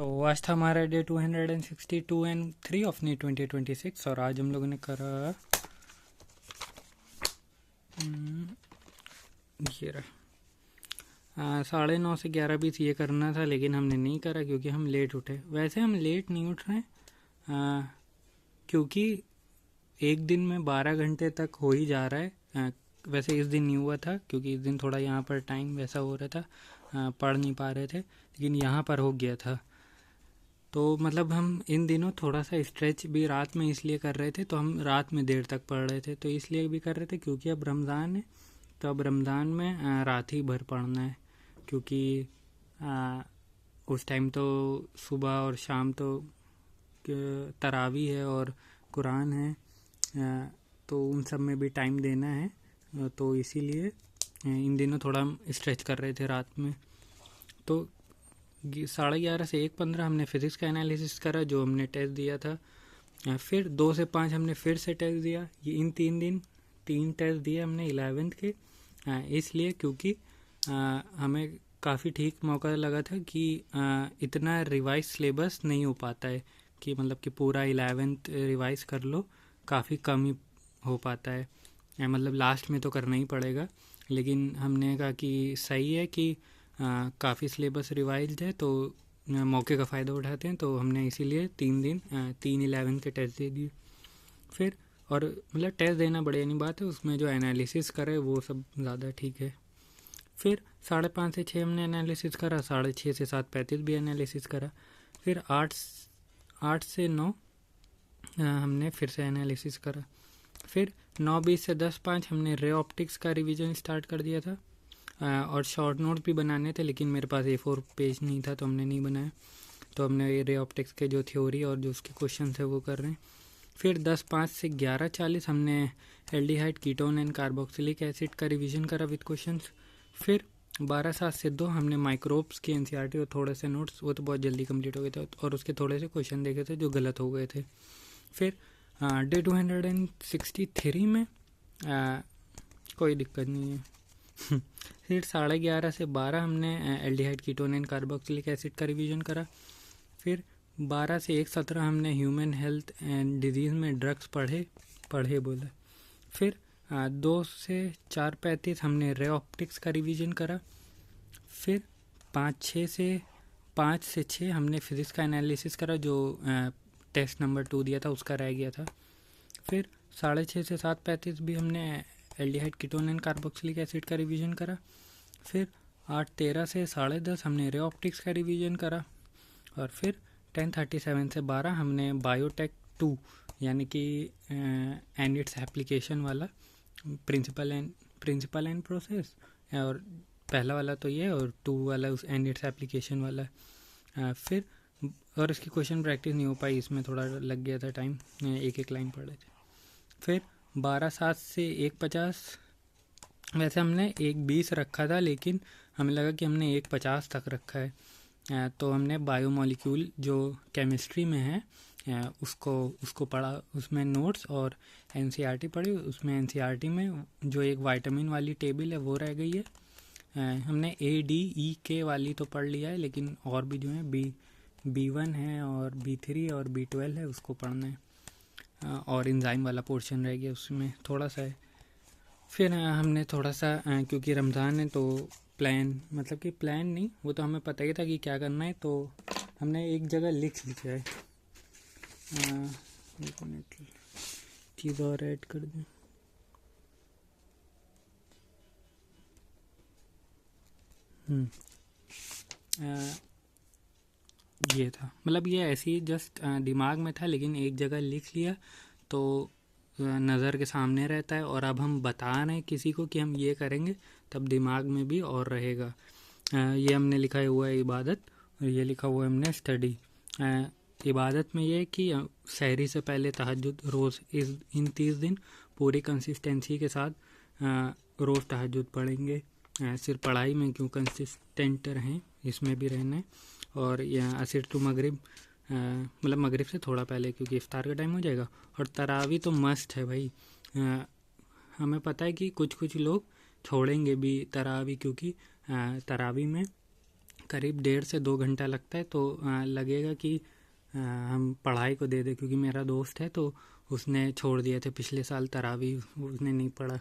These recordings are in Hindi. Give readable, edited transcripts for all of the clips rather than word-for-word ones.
तो आज था हमारा डे 262 एंड 3 ऑफ नी 2026 और आज हम लोगों ने करा ये रहा 9:30 से 11:20 ये करना था, लेकिन हमने नहीं करा क्योंकि हम लेट उठे। वैसे हम लेट नहीं उठ रहे क्योंकि एक दिन में 12 घंटे तक हो ही जा रहा है। वैसे इस दिन नहीं हुआ था क्योंकि इस दिन थोड़ा यहाँ पर टाइम वैसा हो रहा था, पढ़ नहीं पा रहे थे, लेकिन यहाँ पर हो गया था। तो मतलब हम इन दिनों थोड़ा सा स्ट्रेच भी रात में इसलिए कर रहे थे, तो हम रात में देर तक पढ़ रहे थे, तो इसलिए भी कर रहे थे क्योंकि अब रमज़ान है। तो अब रमज़ान में रात ही भर पढ़ना है क्योंकि उस टाइम तो सुबह और शाम तो तरावी है और कुरान है, तो उन सब में भी टाइम देना है। तो इसीलिए इन दिनों थोड़ा हम स्ट्रेच कर रहे थे रात में। तो 11:30 से 1:15 हमने फिज़िक्स का एनालिसिस करा जो हमने टेस्ट दिया था। फिर 2 से 5 हमने फिर से टेस्ट दिया। ये इन 3 दिन 3 टेस्ट दिए हमने 11th के, इसलिए क्योंकि हमें काफ़ी ठीक मौका लगा था कि इतना रिवाइज सिलेबस नहीं हो पाता है कि मतलब कि पूरा 11th रिवाइज कर लो, काफ़ी कम ही हो पाता है। मतलब लास्ट में तो करना ही पड़ेगा, लेकिन हमने कहा कि सही है कि काफ़ी सिलेबस रिवाइज्ड है, तो मौके का फ़ायदा उठाते हैं। तो हमने इसीलिए 3 दिन 3 11 के टेस्ट दे दिए। फिर और मतलब टेस्ट देना बड़ी नहीं बात है, उसमें जो एनालिसिस करे वो सब ज़्यादा ठीक है। फिर 5:30 से 6 हमने एनालिसिस करा, 6:30 से 7:35 भी एनालिसिस करा। फिर 8 से 9 हमने फिर से एनालिसिस करा। फिर 9:20 से 10:05 हमने रे ऑप्टिक्स का रिवीजन स्टार्ट कर दिया था, और शॉर्ट नोट भी बनाने थे, लेकिन मेरे पास A4 पेज नहीं था तो हमने नहीं बनाया। तो हमने ये रे ऑप्टिक्स के जो थ्योरी और जो उसके क्वेश्चन है वो कर रहे हैं। फिर 10:05 से 11:40 हमने aldehyde ketone and carboxylic acid का रिवीजन करा विद क्वेश्चंस। फिर 12:07 से 2 हमने माइक्रोब्स की NCERT और थोड़े से नोट्स, वो तो बहुत जल्दी कंप्लीट हो गए थे, और उसके थोड़े से क्वेश्चन देखे थे जो गलत हो गए थे। फिर डे 263 में कोई दिक्कत नहीं है। फिर 11:30 से 12 हमने aldehyde ketone and carboxylic acid का रिवीजन करा। फिर 12 से 1:17 हमने ह्यूमन हेल्थ एंड डिजीज़ में ड्रग्स पढ़े बोला। फिर 2 से 4:35 हमने रे ऑप्टिक्स का रिवीजन करा। फिर 5 से 6 हमने फिज़िक्स का एनालिसिस करा जो टेस्ट नंबर 2 दिया था उसका रह गया था। फिर 6:30 से 7:35 भी हमने aldehyde ketone and carboxylic acid का रिवीजन करा। फिर 8:13 से 10:30 हमने रे ऑप्टिक्स का रिवीजन करा। और फिर 10:37 से 12 हमने बायोटेक 2 यानी कि एंड इट्स एप्लीकेशन वाला प्रिंसिपल एंड प्रोसेस, और पहला वाला तो ये और 2 वाला उस एंड इट्स एप्लीकेशन वाला। फिर और इसकी क्वेश्चन प्रैक्टिस नहीं हो पाई, इसमें थोड़ा लग गया था टाइम, एक लाइन पढ़ रहे थे। फिर 12:07 से 1:50, वैसे हमने 1:20 रखा था, लेकिन हमें लगा कि हमने 1:50 तक रखा है। तो हमने बायोमोलिक्यूल जो केमिस्ट्री में है उसको पढ़ा, उसमें नोट्स और NCERT पढ़ी। उसमें NCERT में जो एक विटामिन वाली टेबल है वो रह गई है। हमने ADEK वाली तो पढ़ लिया है, लेकिन और भी जो है B1 है और B3 और B12 है, उसको पढ़ना है। और इंजाइम वाला पोर्शन रह गया, उसमें थोड़ा सा है। फिर हमने थोड़ा सा क्योंकि रमज़ान है तो मतलब कि प्लान नहीं, वो तो हमें पता ही था कि क्या करना है, तो हमने एक जगह लिख लिया है। एक मिनट, चीज़ और ऐड कर दें। ये था, मतलब ये ऐसे ही जस्ट दिमाग में था, लेकिन एक जगह लिख लिया तो नज़र के सामने रहता है, और अब हम बता रहे हैं किसी को कि हम ये करेंगे तब दिमाग में भी और रहेगा। ये हमने लिखा हुआ है इबादत, और ये लिखा हुआ है हमने स्टडी। इबादत में ये है कि सहरी से पहले तहज्जुद रोज़ इन 30 दिन पूरी कंसिस्टेंसी के साथ रोज़ तहज्जुद पढ़ेंगे। सिर्फ पढ़ाई में क्यों, कंसिस्टेंट रहें, इसमें भी रहना है। और यह असर टू मगरिब, मतलब मगरिब से थोड़ा पहले क्योंकि इफ्तार का टाइम हो जाएगा। और तरावी तो मस्ट है भाई। हमें पता है कि कुछ लोग छोड़ेंगे भी तरावी, क्योंकि तरावी में करीब 1.5 से 2 घंटा लगता है, तो लगेगा कि हम पढ़ाई को दे दें, क्योंकि मेरा दोस्त है तो उसने छोड़ दिए थे पिछले साल तरावी, उसने नहीं पढ़ा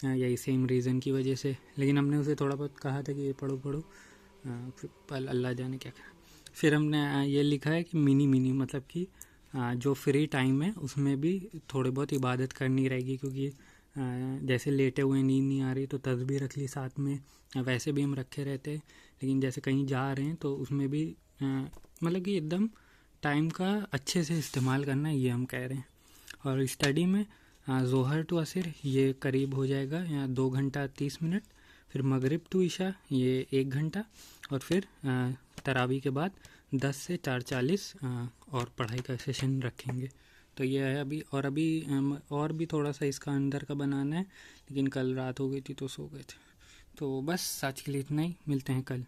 यही सेम रीज़न की वजह से। लेकिन हमने उसे थोड़ा बहुत कहा था कि ये पढ़ो पढ़ो, पर अल्लाह जाने क्या करा। फिर हमने ये लिखा है कि मिनी मिनी मतलब कि जो फ्री टाइम है उसमें भी थोड़ी बहुत इबादत करनी रहेगी, क्योंकि जैसे लेटे हुए नींद नहीं आ रही तो तस्बीह रख ली साथ में, वैसे भी हम रखे रहते हैं, लेकिन जैसे कहीं जा रहे हैं तो उसमें भी मतलब कि एकदम टाइम का अच्छे से इस्तेमाल करना, ये हम कह रहे हैं। और स्टडी में ज़ोहर टू असर ये करीब हो जाएगा यहाँ 2 घंटा 30 मिनट, फिर मगरिब टू इशा ये 1 घंटा, और फिर तरावी के बाद 10 से 4:40 और पढ़ाई का सेशन रखेंगे। तो ये है अभी। और अभी और भी थोड़ा सा इसका अंदर का बनाना है, लेकिन कल रात हो गई थी तो सो गए थे। तो बस आज के लिए इतना ही, मिलते हैं कल।